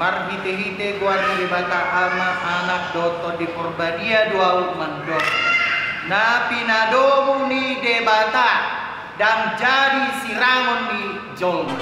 marhite-hite guan di bata ama anak doto di porbadia dua mando na pinadomu ni debata dan jadi sirangon di jolma.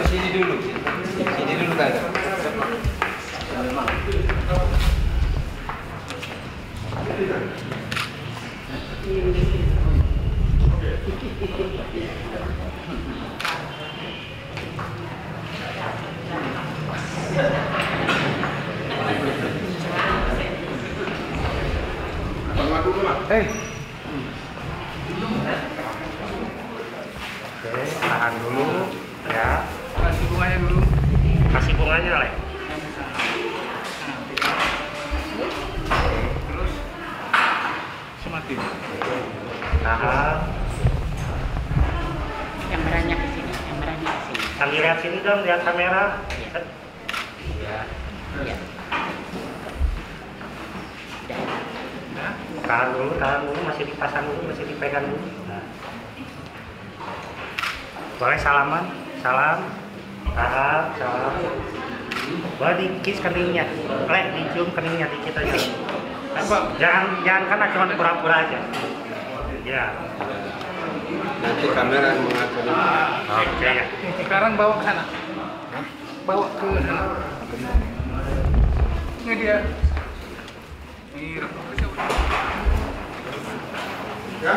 Sini dulu. Sini dulu kagak. Oke, tahan dulu ya. Kasih bunganya dulu. Kasih bunganya, Le. Terus semati. Tahan. Kameranya ke sini, kameranya ke sini. Sambil lihat sini dong, lihat kamera. Ya. Iya. Nah, Tahan dulu, masih dipasang dulu, masih dipegang dulu. Nah. Boleh salaman, salam. Tahan, salam. Boleh dikis keningnya, Le, dicium keningnya dikit aja. Jangan karena cuma pura-pura aja. Ya. Nanti kamera yang mengatur. Oke ya. sekarang bawa ke sana. Bawa ke sana. Ini dia. Ini refleksnya udah. Ya.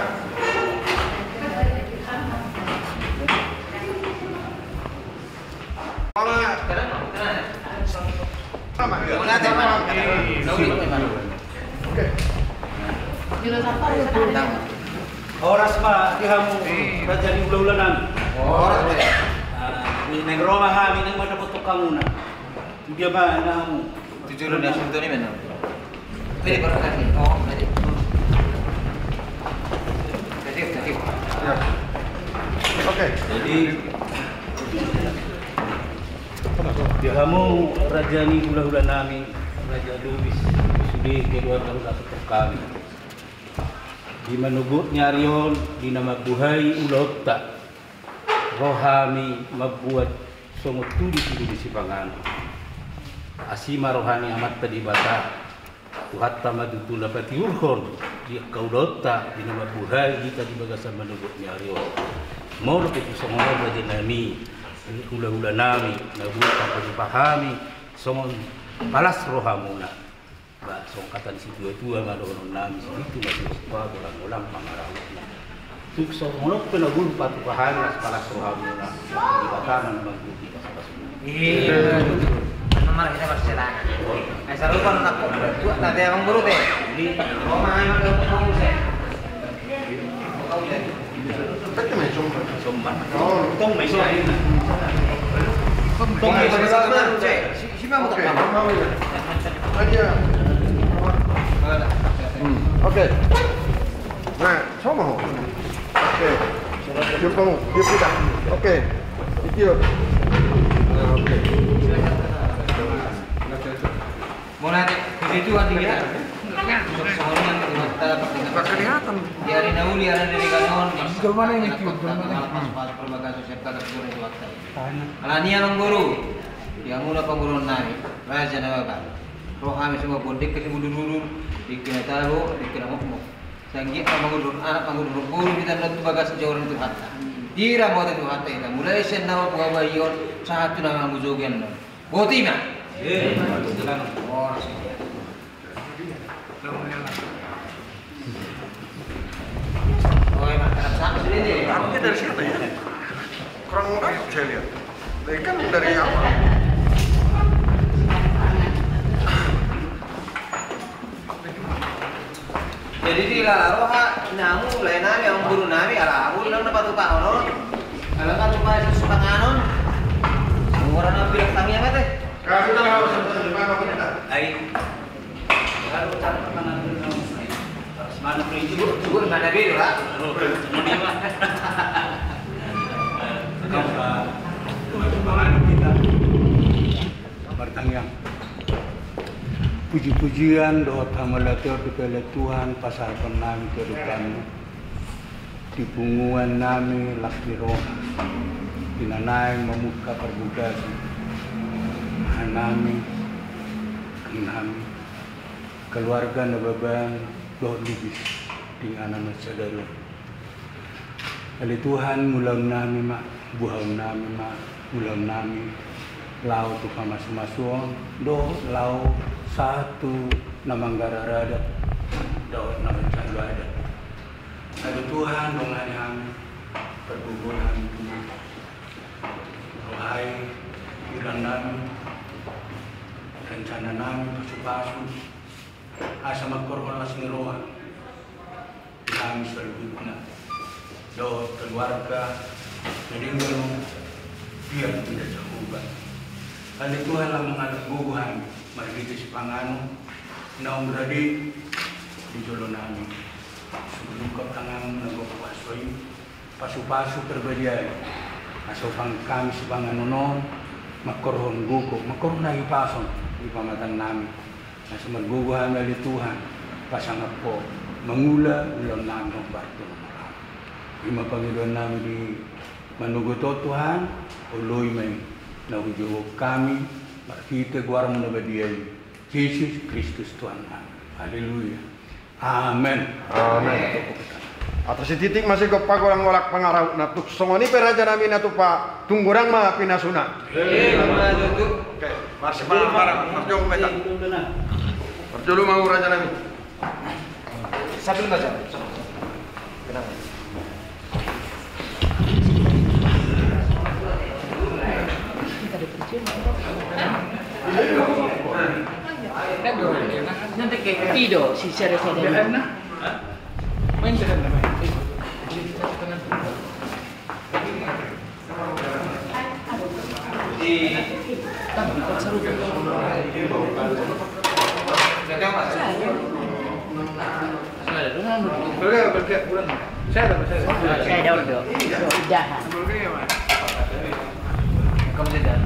Oras ma dihamu rajani ulah-ulanan. Oras ba? Ni nang Roma ha mi nang madapot kamu na. Dia ba na hamu. Tujuh na sunto ni mana? Pwede ba kasi? Oo, pwede. Kasi. Oke. Jadi dihamu rajani ulah-ulah nami Raja Lubis sudah kedua kali dapat kami. Di manugut nyarion di nama buhay ulota rohani mabuat somot tulis di sipangan asima rohani amat tadi bata tuhatta madutula pati urhon di kaulota di nama buhay kita di bagasan manugut nyarion mau itu semua raja nami ula-ula nami nabuat apa pahami somon palas rohamuna ba songkatan si dua-dua madonon nami situ masih sekolah ulang-ulang pangarawna tukso monok penagul patu pahana palas rohamuna di batanan mangkuti kasabasuna Iya. Nomor kita masih jalan. Sarupan nak buat nanti abang guru deh. Di rumah yang ada kamu saya. Tapi main somban. somban Oh, tong mai so ayun Tong ay benar saya. Siapa mau oke. tak Mau ya. Aja. Oke. Nah, sama ho. Oke. Dia kamu, dia tidak. Oke. Itu. Nah, oke. Mau nanti ke situ nanti kita. Semuanya kita kelihatan. di hari nauli ada dari kanon. Jual mana yang itu? Jual mana? Perbagai sosial kata guru itu waktu. Alania nang guru. Yang mula pengguru nami. Raja nawaga. Roh kami semua bondik ke mundur-mundur. Dikena taruh, dikena mokmok. Sanggi mengudur anak mengudur guru kita nanti bagas jauh itu hatta. Dira mau itu hatta itu. Mulai sen nama bawa ion satu nama mujogen. Boti mah. Oh, oh, emang kenapa sama sendiri? Artinya dari siapa ya? Kurang apa saya lihat. Dari kan dari apa? Jadi di laroha namu lain nami ang guru nami ala aku lang na patupa ono. Ala patupa sa panganon. Orang na bilang tangi nga teh. Kasih tahu harus di mana kita. ai kalau cara panganan mana prinsip Siguro na nabi lah. Bertanya puji-pujian doa tamalatu kepada Tuhan pasarkan nami ke depanmu di punguan nami lakdi roh dinanai memuka pergugasi nami keluarga nababan doa libis dengan anak saudara Ali Tuhan mulang nami mak, buhaw nami mak, mulang nami lau tu kamas-masuang, do lau satu namanggararada, do namancan ada. Ali Tuhan dongani kami perguguran Tuhan. Wahai iran nami, rencana nami pasu-pasu, asa magkorban asing roha, kami serbukna, do keluarga, meninggal, biar tidak terubah. Ali Tuhan lah mengaguguhan, maritis pangano, naong beradi di jolo nami. Sebelum kau tangan nagopasoi, pasu-pasu perbadian. Asopang kami sebangan nonon, makorhon gugo, makorhon na ipason di pamatan namin. Nasa magguguhan ali Tuhan, pasangap po, mangula ulang namin ang barto ng marami. Ima Panginoon namin di manuguto Tuhan, uloy may nahudyog kami, makita guarang nabadiyan, Jesus Kristus Tuhan namin. Haleluya. Amen. Amen. Atas titik masih ke pagolang walak pangarau na tuksongoni peraja nami na tupa tunggurang ma pinasuna. Oke, masih parang marjong peta. Marjulu mau raja nami. Sambil baca. Kenapa? Nanti kayak video si Sherry Fadel. Main sederhana. Saya daun dong. Udah. Kamu sudah.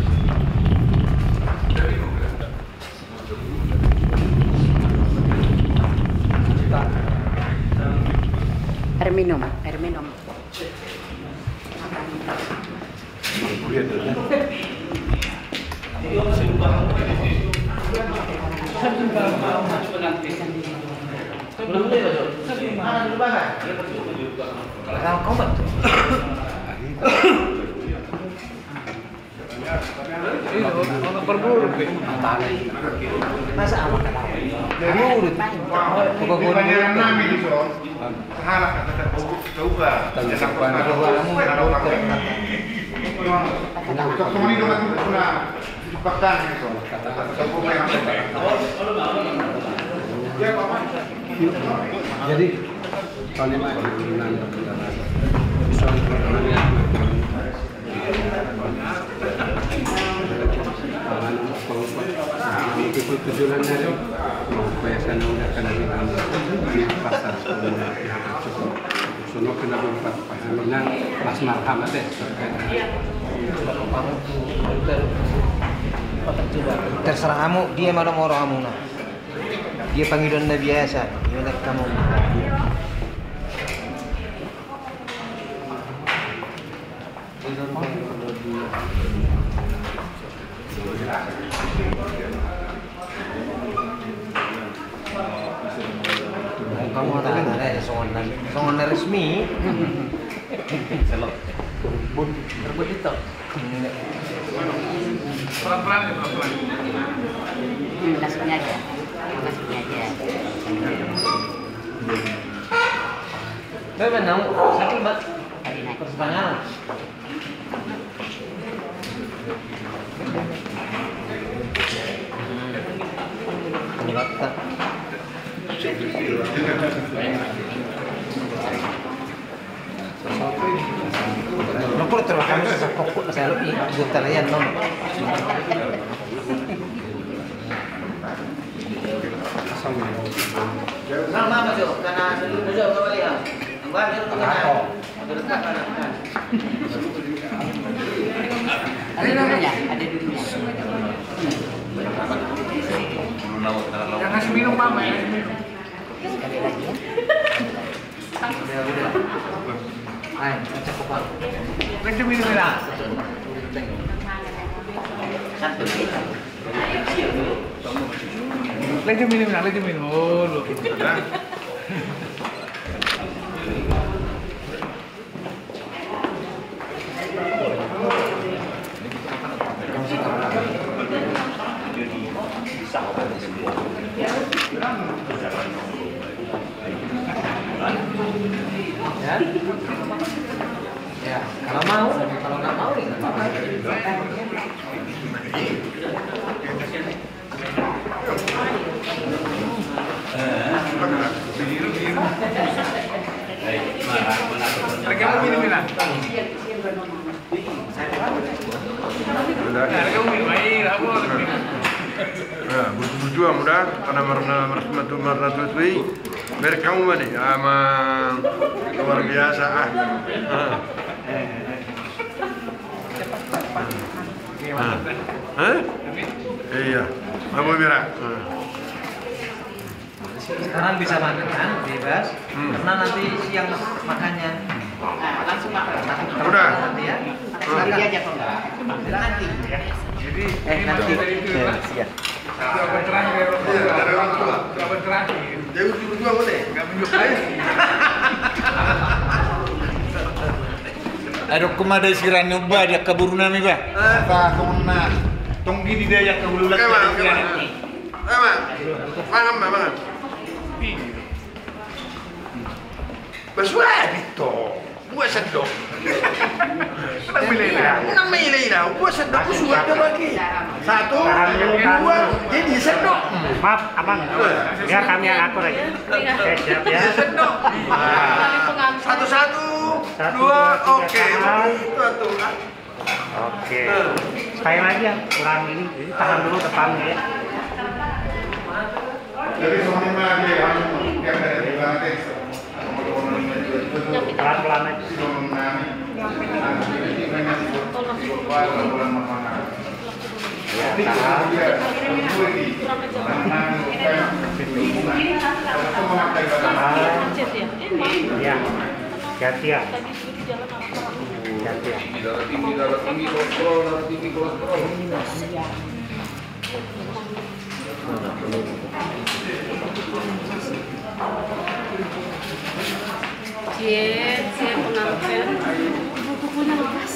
Air minum. Masa awak kata? Urut. Pokoknya nami di so. Halak kata coba. Ini dong aku pernah dipakkan gitu. Jadi kali mak dengan soal tujuan dari upaya sana udah kena di pasar sono kena berempat pahaminan mas marhamat deh Terserah kamu, dia malam orang kamu nah. Dia panggilan dah biasa, dia kamu. Kamu ada songan resmi. Terbut itu. Pelan-pelan. Masuknya aja. Benar, sakit banget. Persebangan. Nyata. Nopor terus kamu susah pokok saya lebih gutar ya non. Nama masuk karena sebelum masuk kembali ya. Mbak dia tuh kan. Dekat kan. Ada dulunya. Yang ngasih minum Pak, Sekali lagi ya. Ayo, cukup Pak. lagi minum lah. Satu. Lagi minum. Oh, lu. Udah. Nah, buju-buju mudah karena marna tuh mereka kamu mana? Ama luar biasa ah. Hah? Iya. Kamu merah. Sekarang bisa makan bebas, karena nanti siang makannya langsung makan. Udah. Nanti ya. Nanti aja kok enggak. Nanti. Jadi Nanti. siap. Jawaban terakhir. Jawaban terakhir. Jadi buju-buju boleh? Enggak menyukai. Ada kumada siran nyoba dia kaburu nami ba. Ba kona. Tonggi di daya kabululat. Emang. Mangan. Basuah dito. Buat sedok. Nang milih lah. Buat sedok suat lagi. Satu, dua, jadi sedok. Maaf, abang. Biar kami yang atur aja. Oke, siap ya. Sedok. Satu, dua, oke. Satu. Oke. Sekali lagi ya, kurang ini. Jadi tahan dulu depannya ya. Jadi semua lagi yang dari Bangladesh. Pelan-pelan aja. Ya, tahan. Ya, ganti ya. Ganti ya. Darah tinggi kolesterol. Saya pengantin bukunya lepas.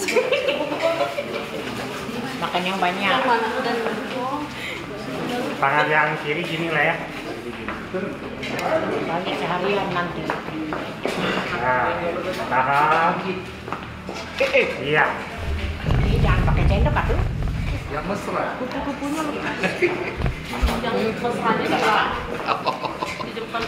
Makan yang banyak. Tangan yang kiri gini lah ya. Banyak seharian nanti. Nah, tahan. Iya. Ini jangan pakai sendok atuh. Yang mesra. Kupu-kupunya lepas. Yang mesranya enggak di depan.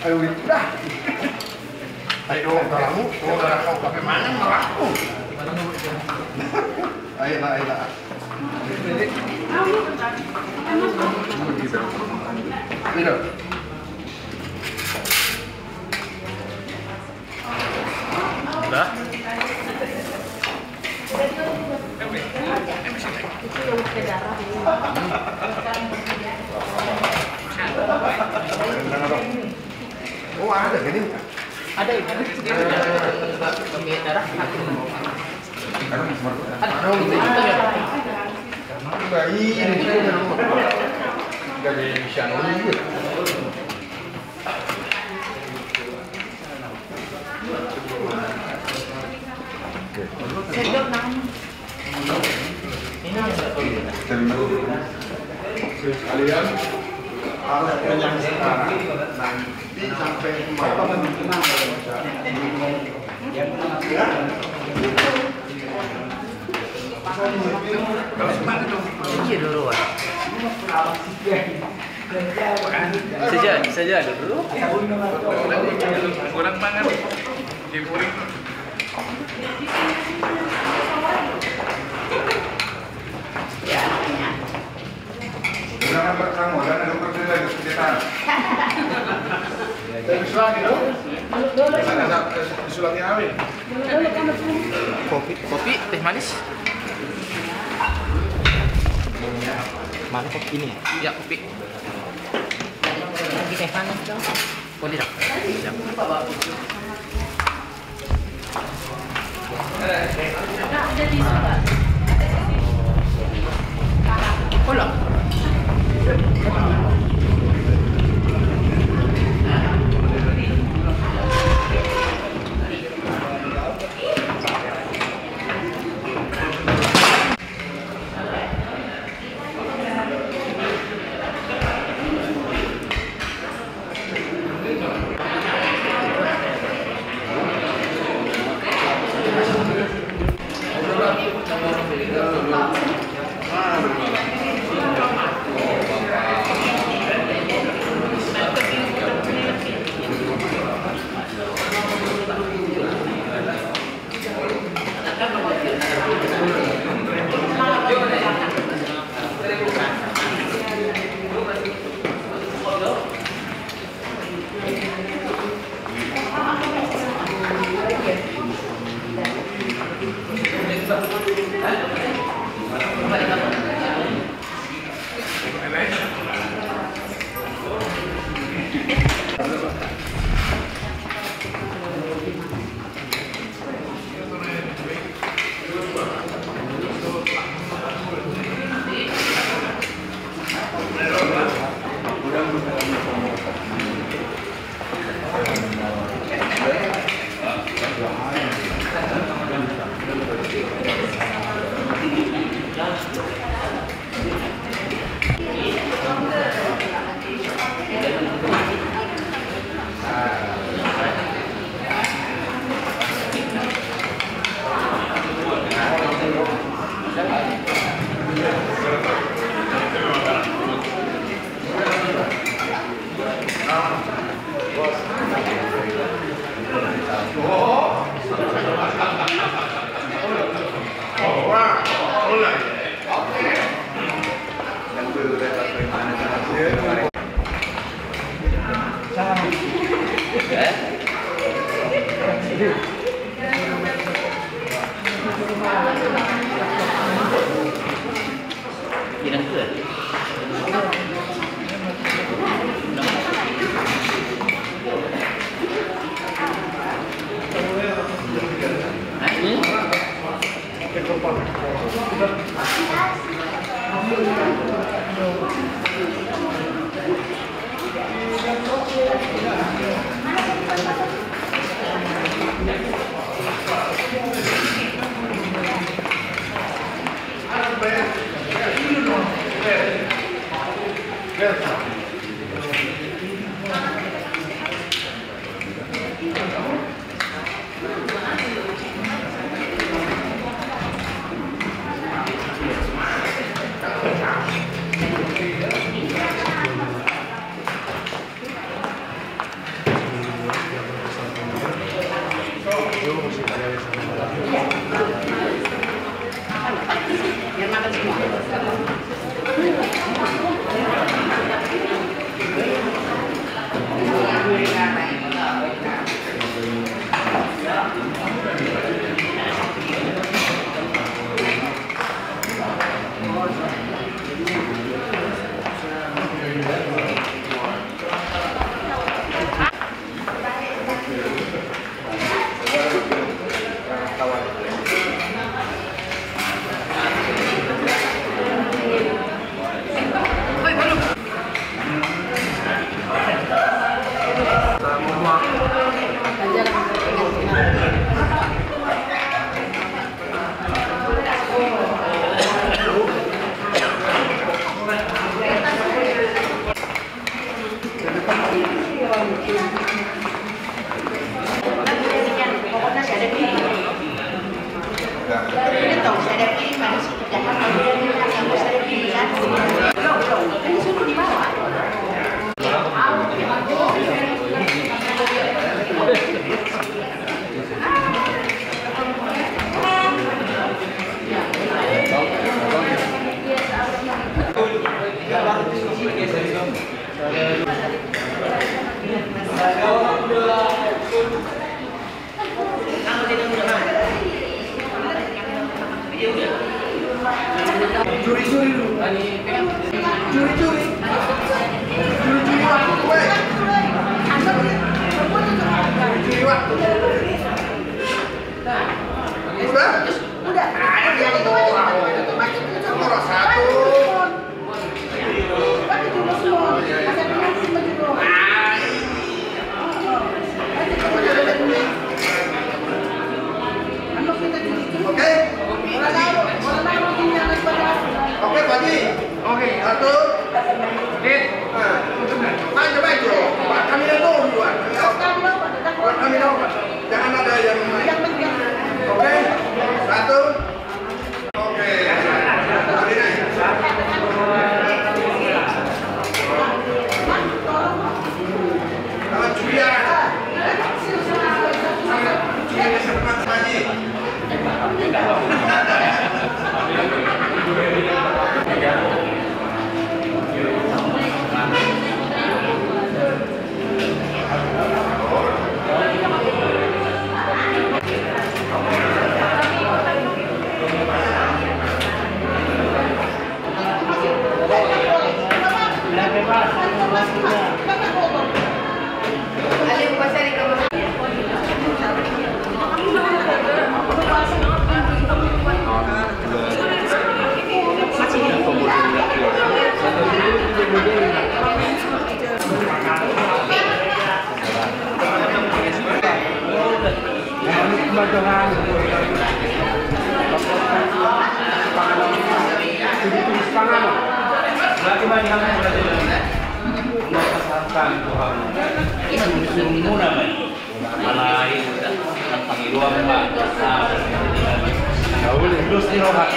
Ayo udah. Ayo kamu, kau pakai mana meraku? Ayolah. Tidak. Udah. Itu yang pakai darah ini. Oh ada gini. Ada itu. Pemilik darah. Enggak ini. Enggak bisa nunggu. Sendok nang. Ini Sekalian harus kenyang sekarang nanti sampai malam Iya dulu. Saja dulu. Kurang banget. Dipuring. jangan berkamu dan ada berbeda di sekitar. Sulami dulu. Sulami awin. Kopi, teh manis. Mana kopi ini ya? Ya, kopi. Lagi teh panas dong. Boleh dong. Siap. Ada di sana. Pulang. Tuhan. Tulis pangalan. Berarti banyak yang belajar. Mempersahakan Tuhan. Suruh muna man. Malay ang Panginoon ba? Nauli Diyos ni Rohat.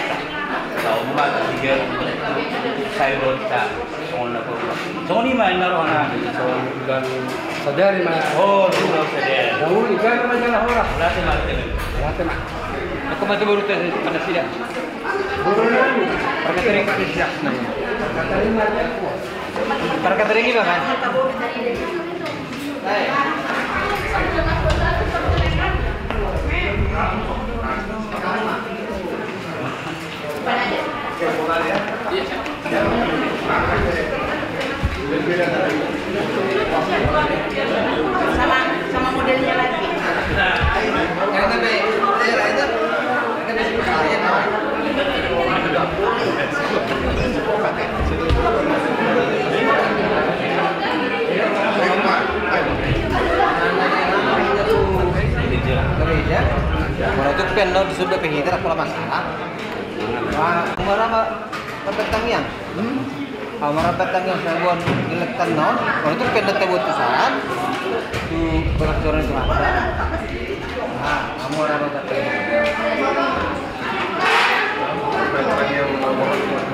Sa umat sige sayron ta. Sona ko. So ni man naroon na. So Dan sadari man. oh, dito sa der. Nauli gano man jala hora. Berarti mati. Lahat na. Ako matuburo tayo pada sila. Pagkatering ka siya. Pagkatering iba kan? Sama modelnya lagi. Kalau itu pen lo disuruh penghiter apa masalah? Marah petang yang, marah petang yang saya buat nilektan non. Kalau itu pen nanti buat tulisan, tu pelajaran itu apa? Nah, kamu marah petang. Petang yang mau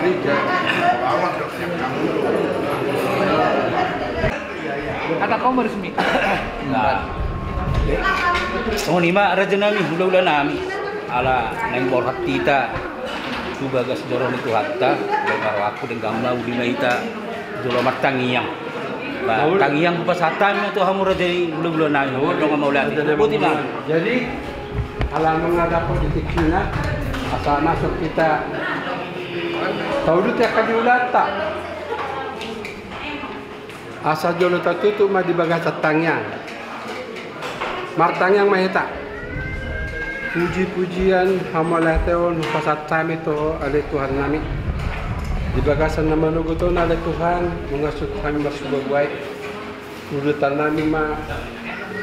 gereja. Awak dok yang kamu. Kata kau resmi. Nah. So ni ma raja nami hula-hula nami ala nang borhat tita subagas dorong itu hatta dengar aku dengan gamlau di maita jolo matangiyang ba tangiyang pas hatam itu hamu raja hula-hula nami dong mau lihat putih mah Jadi ala menghadapi titik sini asal masuk kita tahu dia kajulat tak asal jolo tutup mah di bagas tangyang martang yang mahita puji-pujian hamalateon pasat kami to ale Tuhan nami di bagasan na manuguton ale Tuhan mengasut kami masubabuay urutan nami ma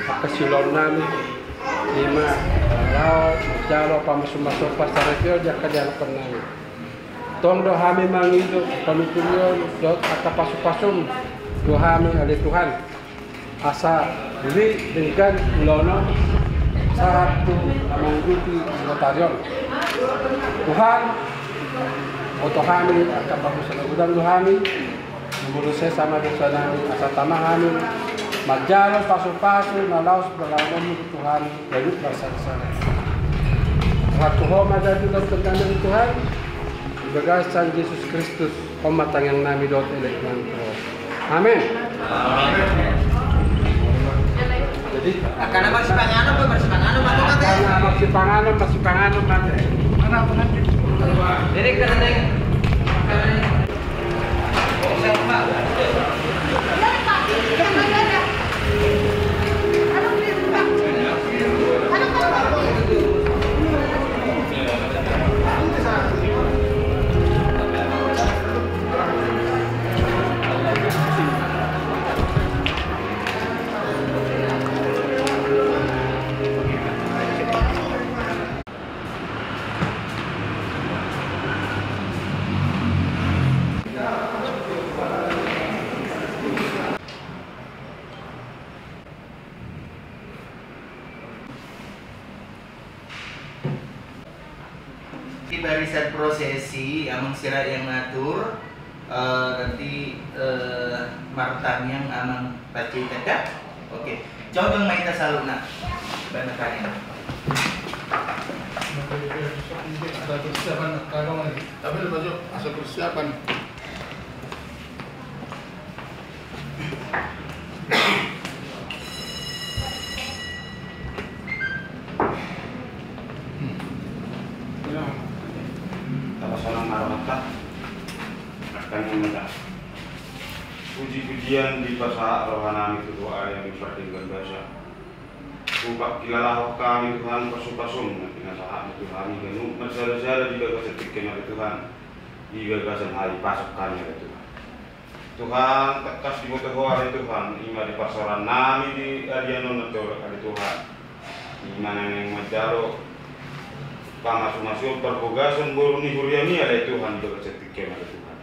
akasilon nami lima laut jalo pamasumaso pasarapyo jaka jalapan nami tong do kami mangido panutunyon dot akapasupasum do kami ale Tuhan asa beli dengan ulono satu mengikuti notarion Tuhan oto kami akan bagus udang kami mengurusnya sama dosa kami asa tamah kami majalo pasu-pasu nalaus berlawan Tuhan hidup bersama-sama waktu homa jadi dan tergandang Tuhan bagasan Yesus Kristus pematang yang nami dot elekman amin. Jadi Akan masih panganom atau masih panganom atau kata? masih panganom mate. Mana pengantin? Jadi karena barisan prosesi amang sira yang ngatur nanti martang yang amang baca tegak. Oke, coba maita saluna banyak kali. Ada persiapan kagak lagi. Tapi baju asal persiapan. Puji-pujian di bahasa rohani itu doa yang diperhatikan bahasa. Ubah kilalah kami Tuhan pasung-pasung dengan saat Tuhan ini masalah-masalah di gagasan pikirnya Tuhan di gagasan hari pasuk kami Tuhan. Tuhan tekas di muka hari Tuhan ima di pasaran nami di adianon atau hari Tuhan. Imana yang majaro pamas-masuk perbogasan boruni huriani ada Tuhan juga setiknya ada Tuhan.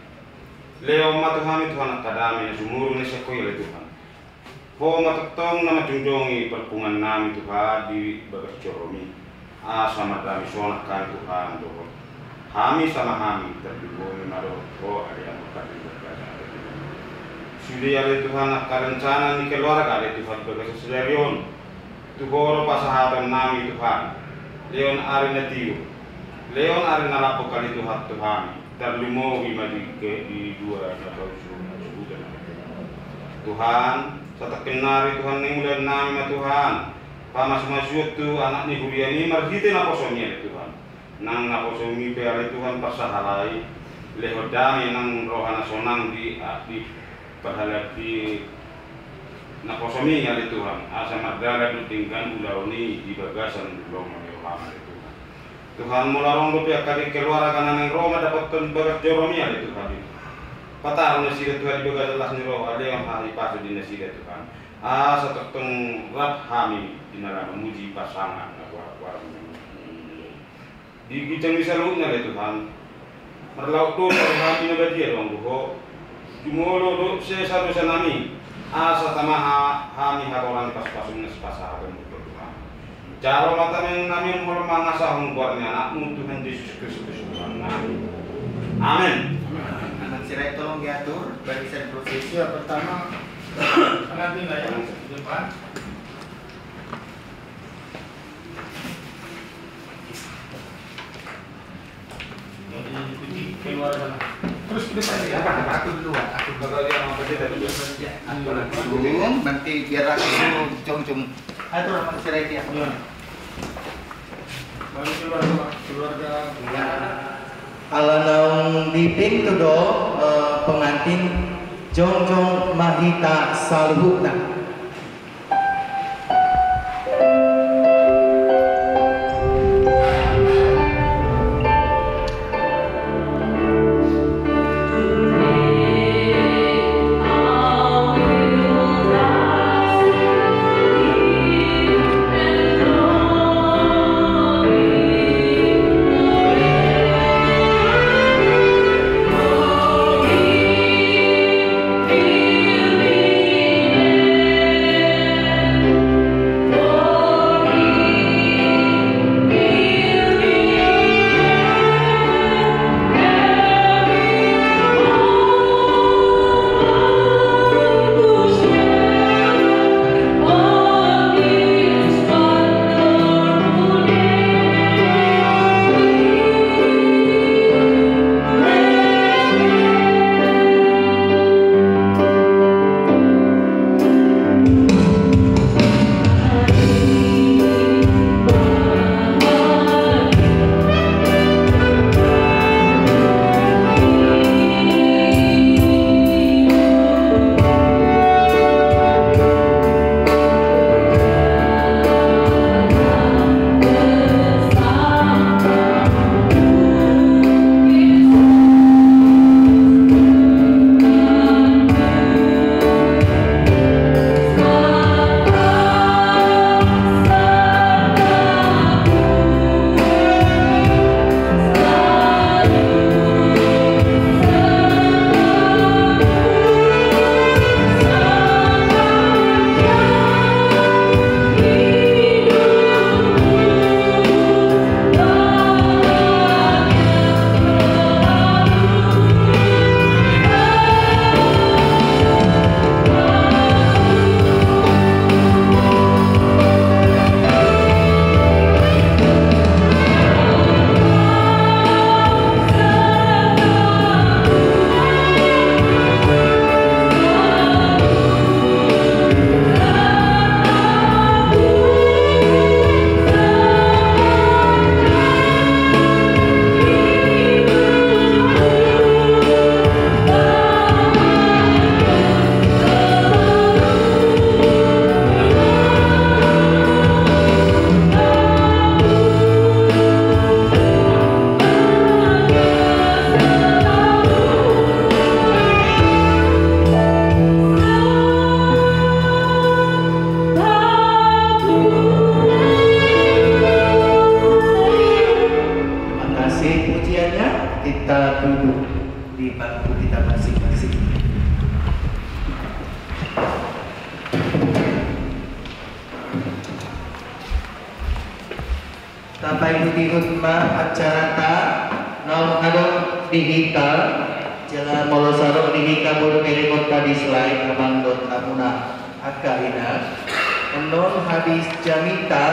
Leo matuhan Tuhan kadami sumuru nesakoi ada Tuhan. Ho matatong nama junjongi perpungan nami Tuhan di bagas coromi. Sama kami sonak kan Tuhan doh. Kami sama kami terlibat maro ho ada yang berkati berkata. Sudah ada Tuhan kerencana ni keluarga ada Tuhan bagas seserion. Tuhoro pasahaban nami Tuhan. Leon ari natiu, Leon ari nalapo kali Tuhan, terlumo di dua atau subukan. Tuhan, sata kenari Tuhan ni mulai nama Tuhan, pamas masyut tu anak ni huriani marhite naposomi Tuhan, nang naposomi peari Tuhan pasahalai, lehodami nang rohana sonang di perhalap di naposomi ya Tuhan, asa madara tu tinggal ulauni di bagasan belum. Tuhan mularong rupiah kali keluar kanan yang Roma dapat bagas joromia itu Tuhan. Patah nasi Tuhan juga jelas nih roh ada yang hari pasu di nasi Tuhan. Satu rap kami di neraka memuji pasangan di gijang disalutnya Tuhan. Merlaut tu Tuhan ini badia dong buho. Jumolo do sesar nami. Asa tamaha kami harolan pas-pasun nasi pasangan. Cara mata yang nami mohon mangasah membuatnya anakmu Tuhan Yesus Kristus Tuhan kami. Amin. Anak sirai tolong diatur barisan prosesi. Ya pertama nanti lah ya depan. Jadi keluar sana. Terus kita saya aku duluan. Aku bakal yang apa dia tadi Belum, nanti biar aku cung-cung. Atur anak sirai dia. Baru keluarga. Alanang diping tu do pengantin Jongjong Mahita Saluhukna. Sampai hutihut acara ta ngadong digital jalan molosarok digital bulu milikot tadi selain abang dot amuna akalina non habis jamita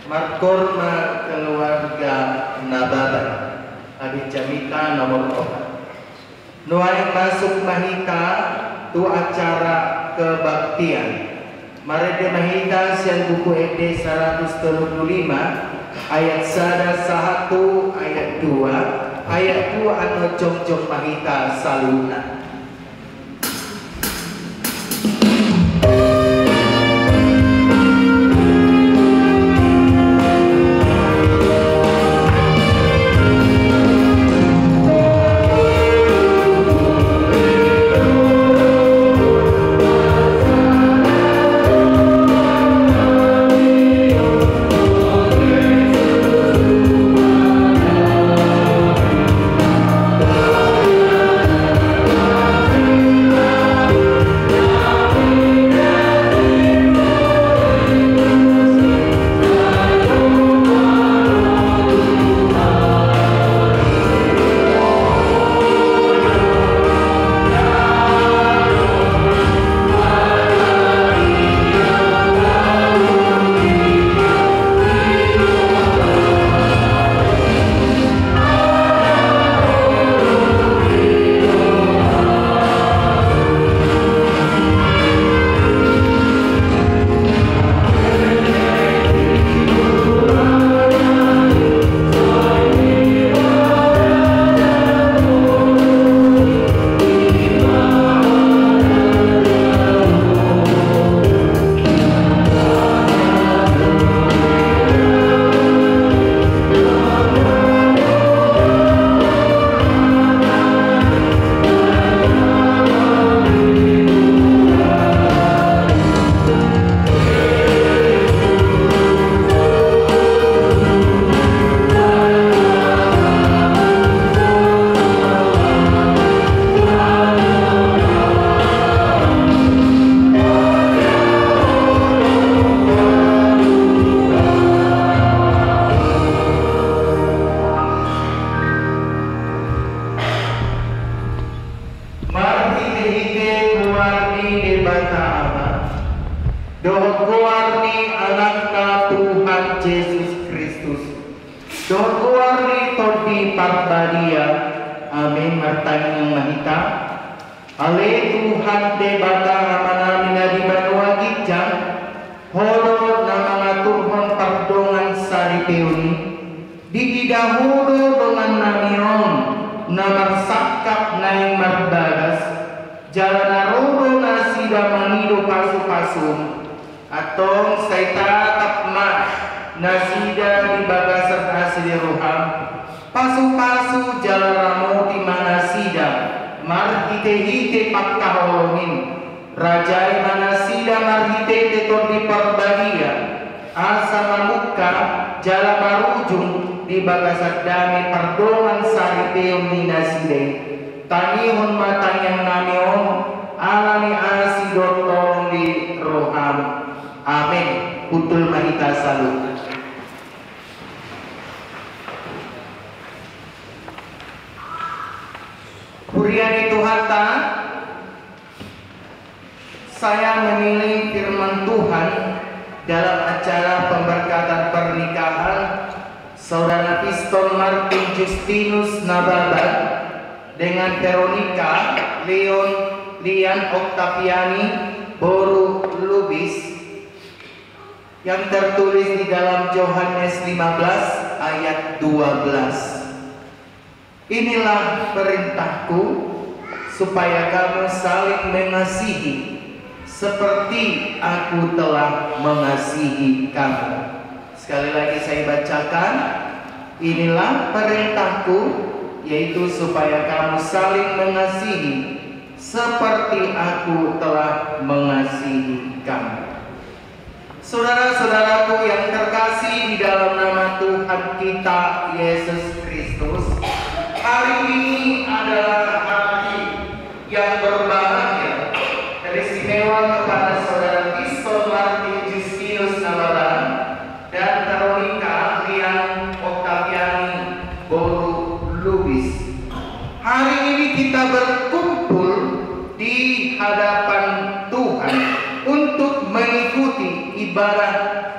markor ma keluarga nababan habis jamita nomor 4 nuai masuk mahita tu acara kebaktian Marede mahita siang buku ED 135 ayat 1 ayat 2 ayat 2 anu jong-jong mahita saluna Huriani Tuhan saya memilih firman Tuhan dalam acara pemberkatan pernikahan Saudara Piston Martin Justinus Nababan dengan Veronica Lian Octaviani Boru Lubis yang tertulis di dalam Yohanes 15 ayat 12. Inilah perintahku supaya kamu saling mengasihi seperti aku telah mengasihi kamu. Sekali lagi saya bacakan. Inilah perintahku, yaitu supaya kamu saling mengasihi seperti aku telah mengasihi kamu. Saudara-saudaraku yang terkasih di dalam nama Tuhan kita Yesus Kristus, hari ini adalah hari yang berbahagia dan istimewa kepada Saudara Piston Martin Justinus Nababan dan Veronica Lian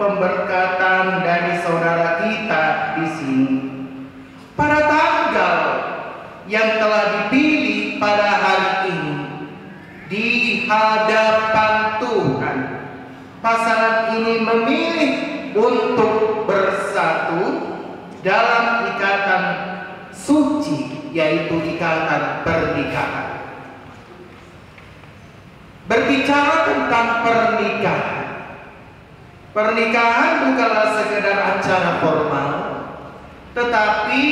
pemberkatan dari saudara kita di sini. Pada tanggal yang telah dipilih pada hari ini di hadapan Tuhan, pasangan ini memilih untuk bersatu dalam ikatan suci, yaitu ikatan pernikahan. Berbicara tentang pernikahan, pernikahan bukanlah sekedar acara formal, tetapi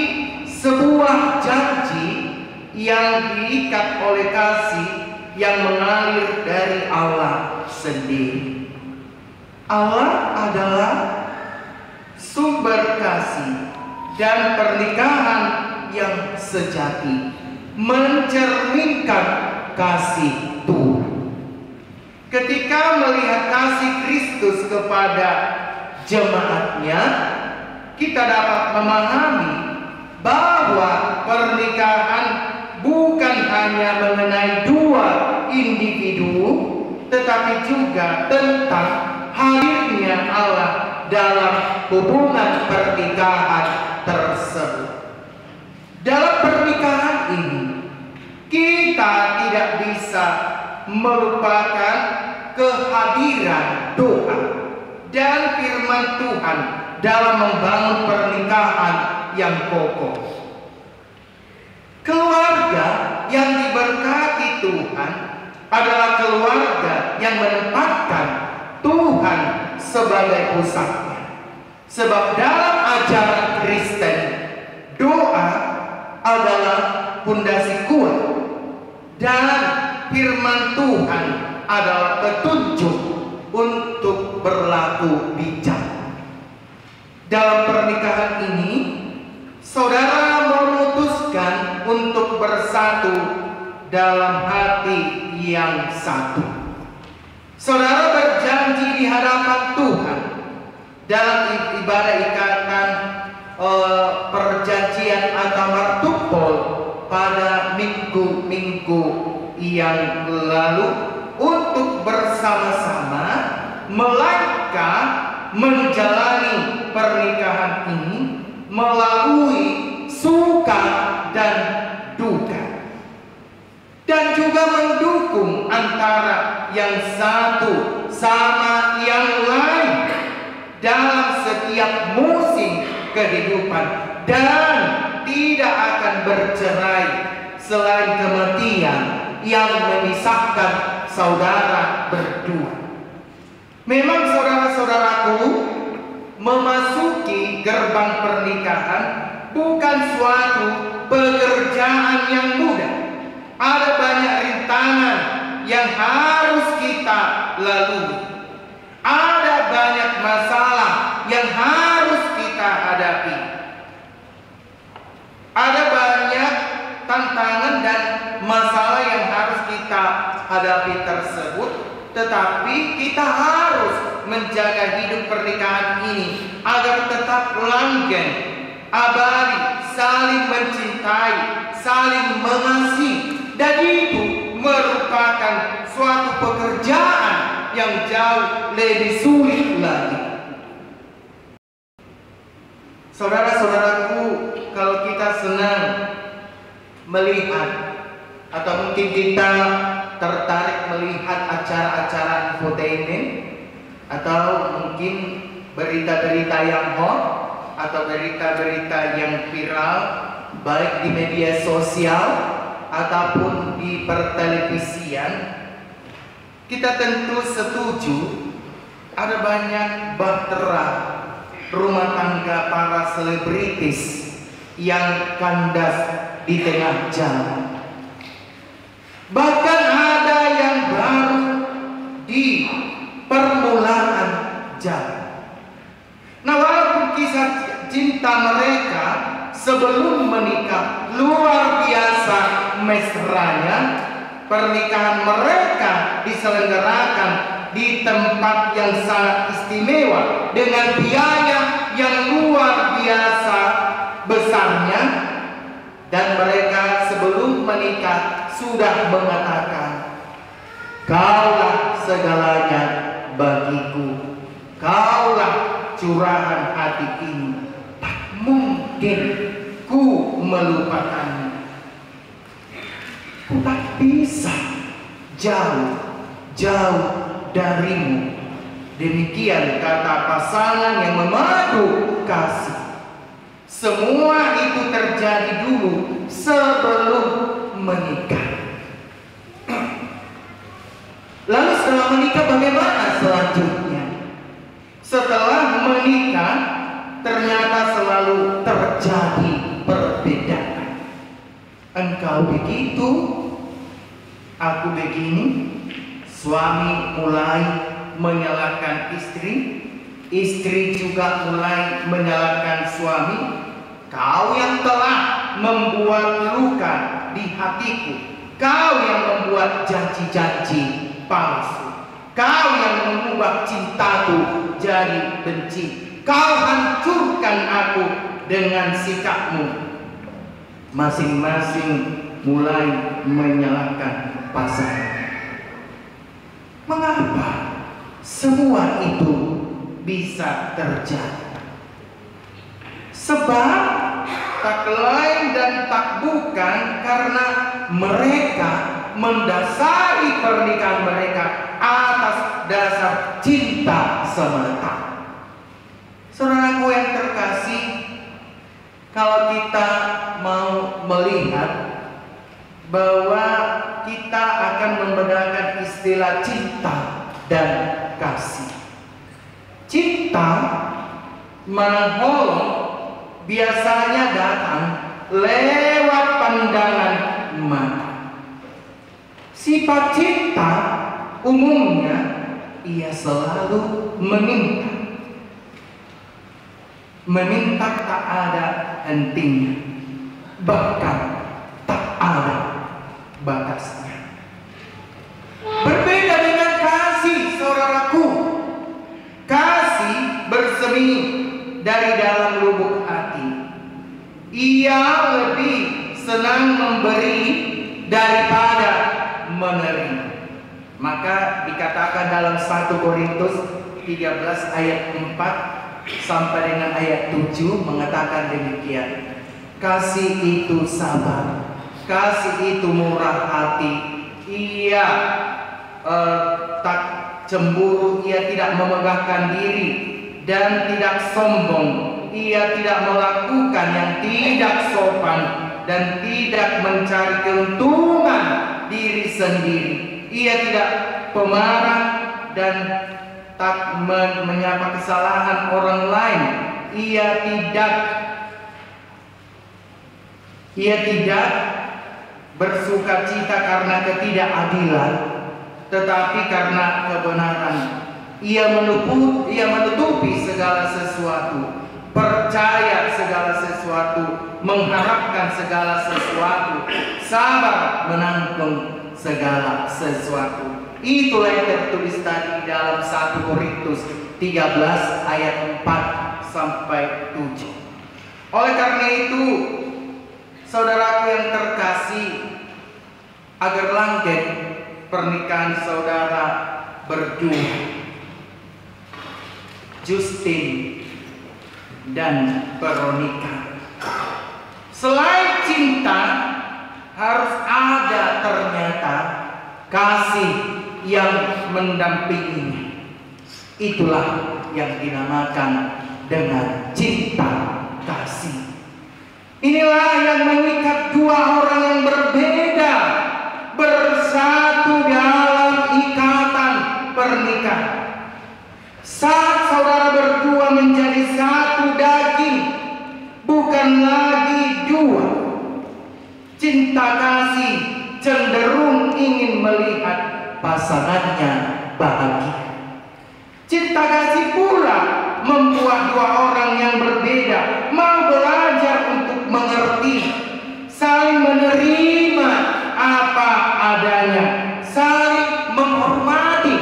sebuah janji yang diikat oleh kasih yang mengalir dari Allah sendiri. Allah adalah sumber kasih, dan pernikahan yang sejati mencerminkan kasih Tuhan. Ketika melihat kasih Kristus kepada jemaatnya, kita dapat memahami bahwa pernikahan bukan hanya mengenai dua individu, tetapi juga tentang hadirnya Allah dalam hubungan pernikahan tersebut. Dalam pernikahan ini, kita tidak bisa melupakan kehadiran doa dan firman Tuhan dalam membangun pernikahan yang kokoh. Keluarga yang diberkati Tuhan adalah keluarga yang menempatkan Tuhan sebagai pusatnya. Sebab dalam ajaran Kristen, doa adalah pondasi kuat dan firman Tuhan adalah petunjuk untuk berlaku bijak. Dalam pernikahan ini, saudara memutuskan untuk bersatu dalam hati yang satu. Saudara berjanji di hadapan Tuhan dalam ibadah ikatan perjanjian atau martupol pada minggu-minggu yang lalu untuk bersama-sama melangkah menjalani pernikahan ini melalui suka dan duka, dan juga mendukung antara yang satu sama yang lain dalam setiap musim kehidupan, dan tidak akan bercerai selain kematian yang memisahkan saudara berdua. Memang saudara-saudaraku, memasuki gerbang pernikahan bukan suatu pekerjaan yang mudah. Ada banyak rintangan yang harus kita lalui. Ada banyak masalah yang harus kita hadapi. Ada banyak tantangan dan masalah yang harus kita hadapi tersebut, tetapi kita harus menjaga hidup pernikahan ini agar tetap langgeng, abadi, saling mencintai, saling mengasihi, dan itu merupakan suatu pekerjaan yang jauh lebih sulit lagi. Saudara-saudaraku, kalau kita senang melihat atau mungkin kita tertarik melihat acara-acara infotainment atau mungkin berita-berita yang hot atau berita-berita yang viral baik di media sosial ataupun di pertelevisian, kita tentu setuju ada banyak bahtera rumah tangga para selebritis yang kandas di tengah jalan. Bahkan ada yang baru di permulaan jalan. Nah, walaupun kisah cinta mereka sebelum menikah luar biasa mesranya, pernikahan mereka diselenggarakan di tempat yang sangat istimewa dengan biaya yang luar biasa besarnya, dan mereka sebelum menikah sudah mengatakan, "Kaulah segalanya bagiku, kaulah curahan hati ini, tak mungkin ku melupakanmu. Ku tak bisa jauh darimu. Demikian kata pasangan yang memadu kasih. Semua itu terjadi dulu sebelum menikah. Lalu setelah menikah bagaimana selanjutnya? Setelah menikah ternyata selalu terjadi perbedaan. Engkau begitu, aku begini. Suami mulai menyalahkan istri juga mulai menyalahkan suami. Kau yang telah membuat luka di hatiku, kau yang membuat janji-janji palsu, kau yang mengubah cintaku jadi benci, kau hancurkan aku dengan sikapmu. Masing-masing mulai menyalahkan pasangan. Mengapa semua itu bisa terjadi? Sebab tak lain dan tak bukan karena mereka mendasari pernikahan mereka atas dasar cinta semata. Saudaraku yang terkasih, kalau kita mau melihat bahwa kita akan membedakan istilah cinta dan kasih. Cinta mengholong biasanya datang lewat pandangan mata. Sifat cinta umumnya ia selalu meminta tak ada hentinya, bahkan tak ada batasnya. Berbeda dengan kasih, saudaraku. Kasih bersemi dari dalam lubuk hati. Ia lebih senang memberi daripada menerima. Maka dikatakan dalam 1 Korintus 13 ayat 4 sampai dengan ayat 7 mengatakan demikian. Kasih itu sabar, kasih itu murah hati, ia tak cemburu, ia tidak memegahkan diri dan tidak sombong, ia tidak melakukan yang tidak sopan dan tidak mencari keuntungan diri sendiri, ia tidak pemarah dan tak menyapa kesalahan orang lain, ia tidak bersukacita karena ketidakadilan, tetapi karena kebenaran. Ia menutupi segala sesuatu, percaya segala sesuatu, mengharapkan segala sesuatu, sabar menanggung segala sesuatu. Itulah yang tertulis tadi dalam 1 Korintus 13 ayat 4 sampai 7. Oleh karena itu, saudaraku yang terkasih, agar langgeng pernikahan saudara berdua, Justin dan Veronica, selain cinta harus ada ternyata kasih yang mendampinginya. Itulah yang dinamakan dengan cinta kasih. Inilah yang mengikat dua orang yang berbeda bersatu dalam ikatan pernikahan. Saat saudara berdua menjadi satu daging, bukan lagi dua. Cinta kasih cenderung ingin melihat pasangannya bahagia. Cinta kasih pula membuat dua orang yang berbeda mau belajar untuk mengerti, saling menerima apa adanya, saling menghormati.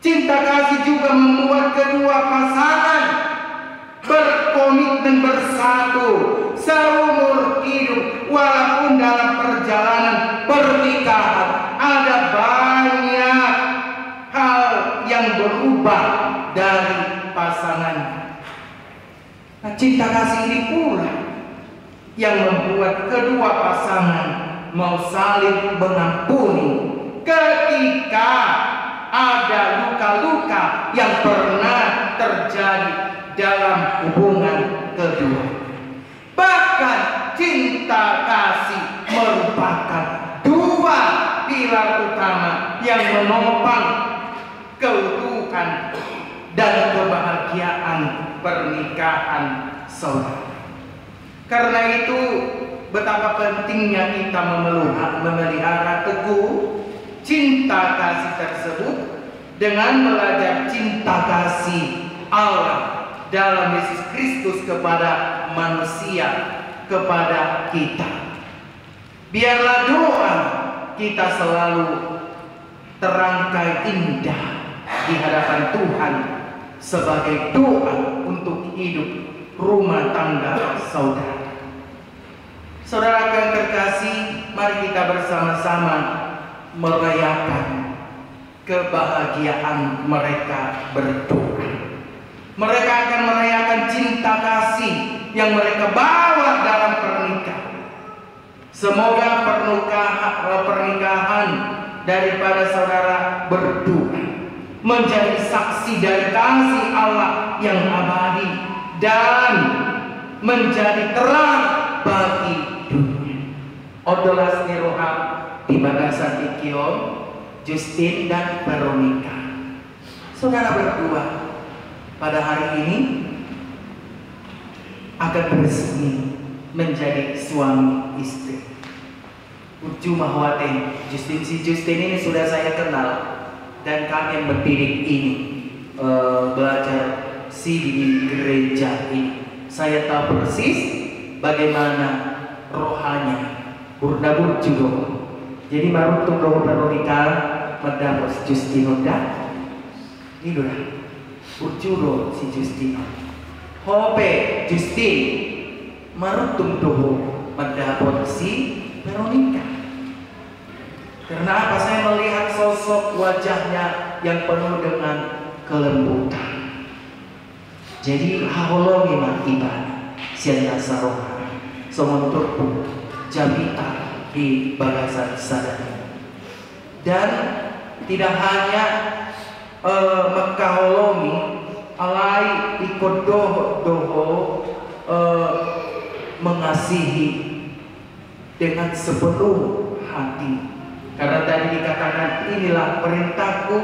Cinta kasih juga membuat kedua pasangan berkomitmen bersatu seumur hidup, walaupun dalam perjalanan pernikahan ada banyak hal yang berubah dari pasangan Nah, cinta kasih ini pula yang membuat kedua pasangan mau saling mengampuni ketika ada luka-luka yang pernah terjadi dalam hubungan kedua. Bahkan cinta kasih merupakan dua pilar utama yang menopang keutuhan dan kebahagiaan pernikahan saudara. Karena itu betapa pentingnya kita memelihara teguh cinta kasih tersebut dengan belajar cinta kasih Allah dalam Yesus Kristus kepada manusia, kepada kita. Biarlah doa kita selalu terangkai indah di hadapan Tuhan sebagai doa untuk hidup rumah tangga saudara. Saudara yang terkasih, mari kita bersama-sama merayakan kebahagiaan mereka berdua. Mereka akan merayakan cinta kasih yang mereka bawa dalam pernikahan. Semoga pernikahan daripada saudara berdua menjadi saksi dari kasih Allah yang abadi dan menjadi terang bagi dunia. Odolas Niroha di Bagasan Ikion, Justin dan Veronica. Saudara berdua pada hari ini akan beresmi menjadi suami istri. Uju Mahwate, Justin ini sudah saya kenal dan kami yang berdidik ini belajar di gereja ini. Saya tahu persis bagaimana rohanya burdabur juga. Jadi baru tunggu Veronica mendapos Justino dah. Ini dah Urjudo si Justino. Hope Justin marutung doho mendapot si Veronica. Karena apa? Saya melihat sosok wajahnya yang penuh dengan kelembutan. Jadi haholongi ibadah siana saroha somonturku jabita di Bagasan sadari. Dan tidak hanya mekaholongi alai ikut doho mengasihi dengan sepenuh hati. Karena tadi dikatakan inilah perintahku,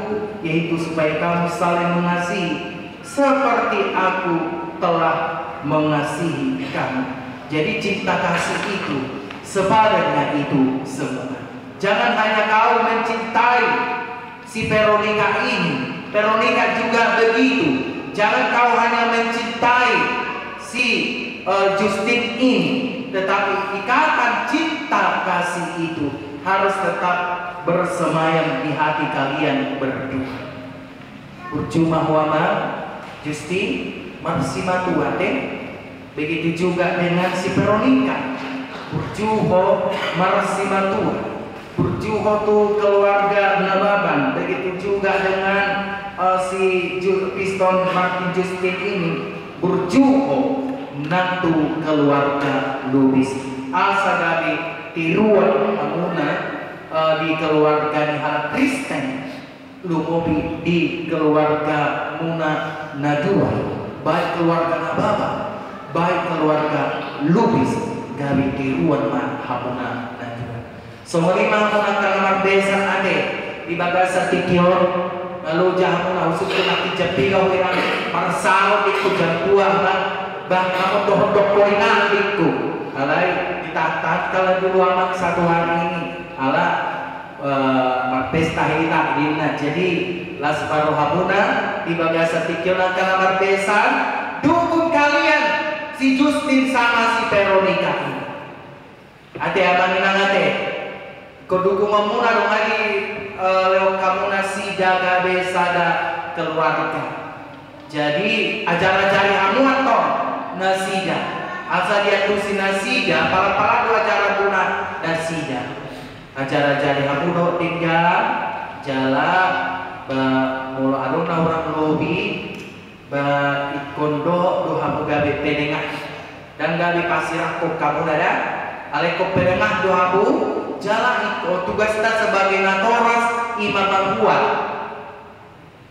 yaitu supaya kamu saling mengasihi seperti aku telah mengasihi kamu. Jadi cinta kasih itu sepadannya itu semua. Jangan hanya kau mencintai si Veronica ini, Veronica juga begitu. Jangan kau hanya mencintai si Justin ini, tetapi ikatan cinta kasih itu harus tetap bersemayam di hati kalian berdua. Percuma huama Justin marsima tuate, begitu juga dengan si Veronica. Perjuho marsima tua, perjuho tu keluarga Nababan, begitu juga dengan si Piston Martin Justin ini. Berjuho nantu keluarga Lubis asa gabi tiruan amuna di keluarga Nihal Kristen, lumobi di keluarga Muna Nadua, baik keluarga Nababa, baik keluarga Lubis, gabi tiruan man hamuna Nadua. Semelima muna kalamar besan ade di Bagasan Tikion, lalu jahamuna usuk kena tijapigaw irang marsalo iku jantua bah kamu dohodok koinan iku alai ditatat kalau dulu amat satu hari ini ala pesta hita dina. Jadi las paruhabuna di Bagasan Tikion akan marbesan dukung kalian si Justin sama si Veronica ini. Ate abangin ate kodukung mamuna dong lagi lewat kamu nasi jaga besada keluarga. Jadi ajar-ajari amuan toh nasida asal dia tu si nasida para dua acara guna nasida acara-ajari amuno tinggal jalan mula aluna orang lobi ikondo doha gabe pedengah dan gabe pasir aku kamu ada aleko pedengah doha bu jalan iko tugas kita sebagai natoras imam kuat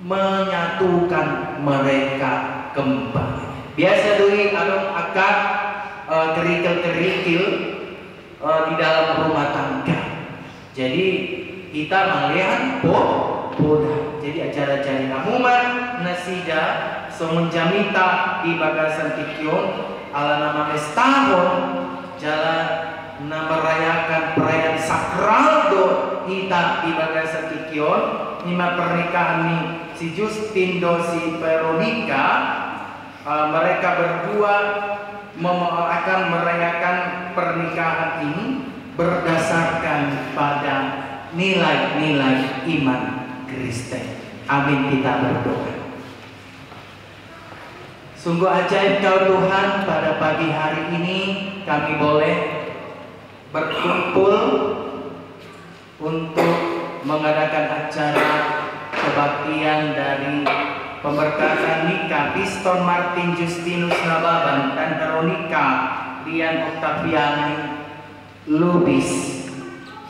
menyatukan mereka kembali. Biasa doi akan kerikil-kerikil di dalam rumah tangga. Jadi kita melihat bodoh. Jadi acara-acara kamuman nasida semenjamita di bagasan tikion ala nama mestahon jalan merayakan perayaan sakral do kita di bagasan tikion lima pernikahan nih si Justin do si Veronica. Mereka berdua akan merayakan pernikahan ini berdasarkan pada nilai-nilai iman Kristen. Amin, kita berdoa. Sungguh ajaib Kau Tuhan, pada pagi hari ini kami boleh berkumpul untuk mengadakan acara kebaktian dari pemberkatan nikah Piston Martin Justinus Nababan dan Veronica Lian Octaviani Lubis.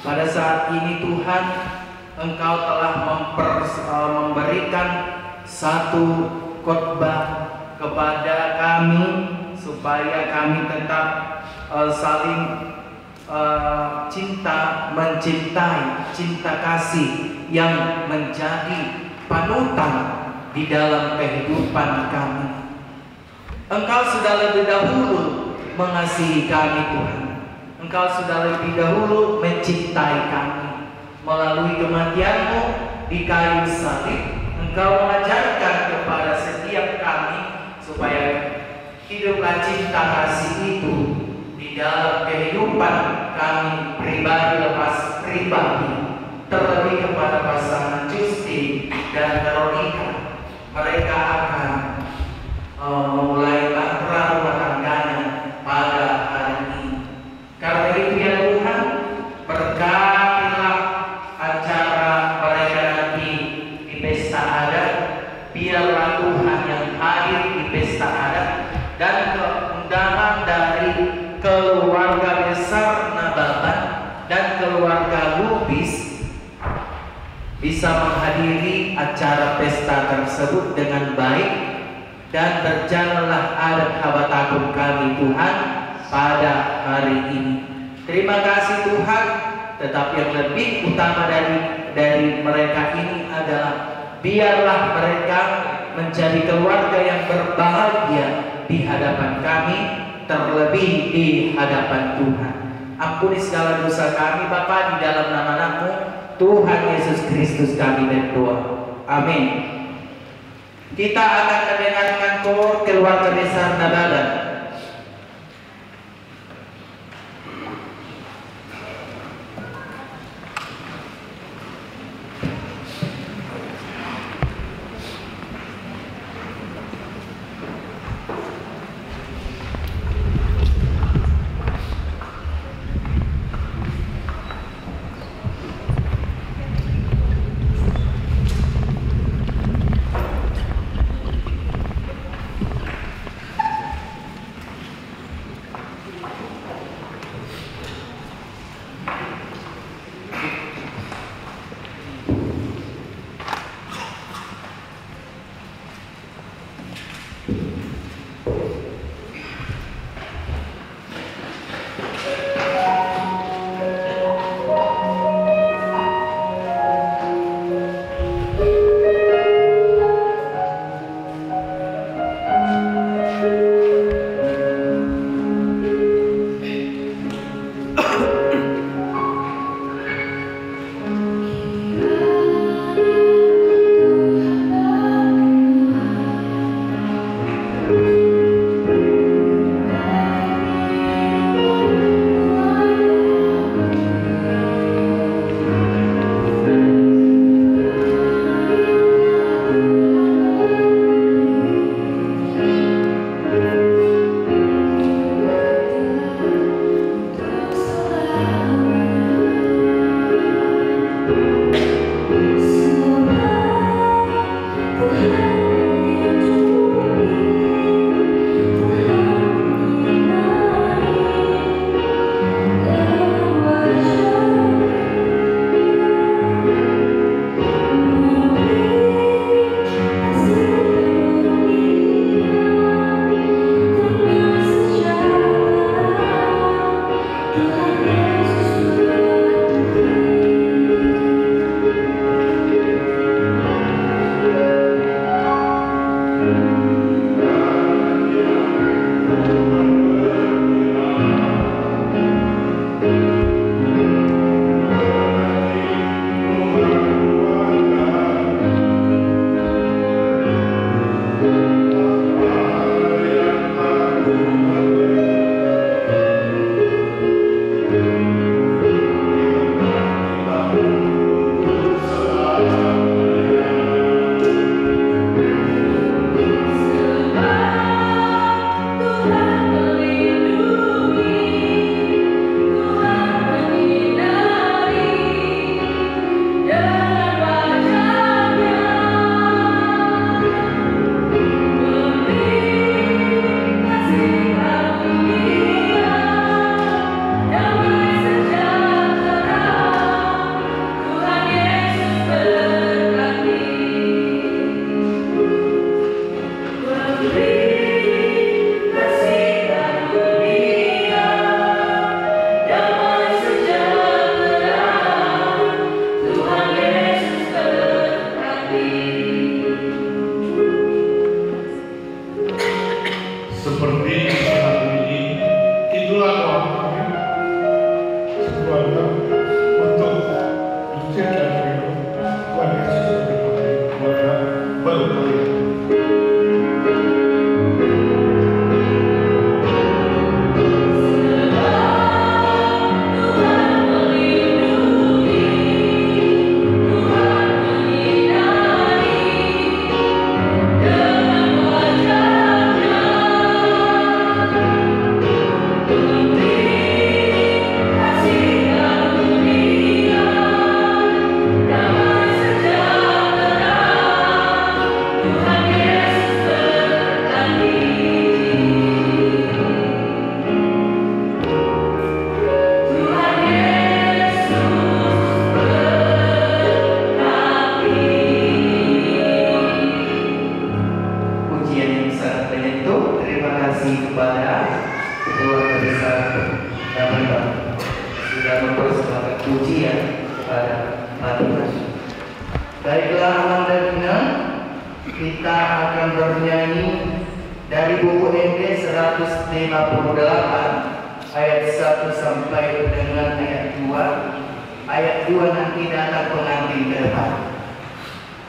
Pada saat ini Tuhan, Engkau telah memberikan satu khotbah kepada kami supaya kami tetap saling mencintai, cinta kasih yang menjadi panutan di dalam kehidupan kami. Engkau sudah lebih dahulu mengasihi kami Tuhan. Engkau sudah lebih dahulu mencintai kami. Melalui kematian-Mu di kayu salib, Engkau mengajarkan kepada setiap kami supaya hiduplah cinta kasih itu di dalam kehidupan kami pribadi lepas pribadi. Terlebih kepada pasangan Justin dan Veronica. Mereka akan memulai bahtera rumah tangganya pada hari ini. Karena itu ya Tuhan, berkatilah acara mereka nanti di pesta adat. Biarlah Tuhan yang hadir di pesta adat dan keundangan dari keluarga besar Nababan dan keluarga Lubis bisa menghadiri acara pesta tersebut dengan baik dan berjalanlah adat habatakun kami Tuhan pada hari ini. Terima kasih Tuhan, tetapi yang lebih utama dari mereka ini adalah biarlah mereka menjadi keluarga yang berbahagia di hadapan kami, terlebih di hadapan Tuhan. Ampuni segala dosa kami Bapa, di dalam nama-Mu Tuhan Yesus Kristus kami berdoa. Amin. Kita akan mendengarkan kor keluarga besar Nababan. Seperti saat ini, itulah doa kami sekeluarga untuk menciptakan hidup Tuhan Yesus sebagai keluarga baru kalian. Kepada keluarga besar Damai sudah mempersembahkan pujian kepada Mati Yesus. Baiklah Aman dan Ina, kita akan bernyanyi dari buku MD 158 ayat 1 sampai dengan ayat 2. Ayat 2 nanti datang pengantin ke depan.